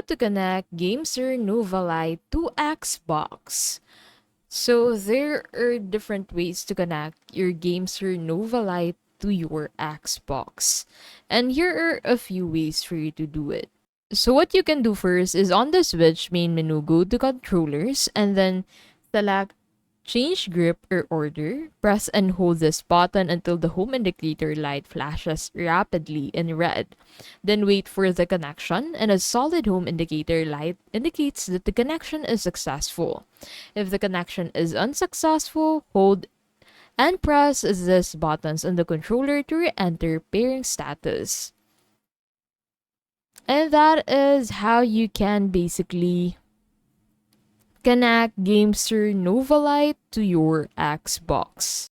how to connect GameSir Nova Lite to Xbox. So there are different ways to connect your GameSir Nova Lite to your Xbox. And here are a few ways for you to do it. So what you can do first is on the Switch main menu, go to controllers and then select change grip or order. Press and hold this button until the home indicator light flashes rapidly in red. Then wait for the connection, and a solid home indicator light indicates that the connection is successful. If the connection is unsuccessful, hold and press these buttons on the controller to re-enter pairing status. And that is how you can basically connect GameSir Nova Lite to your Xbox.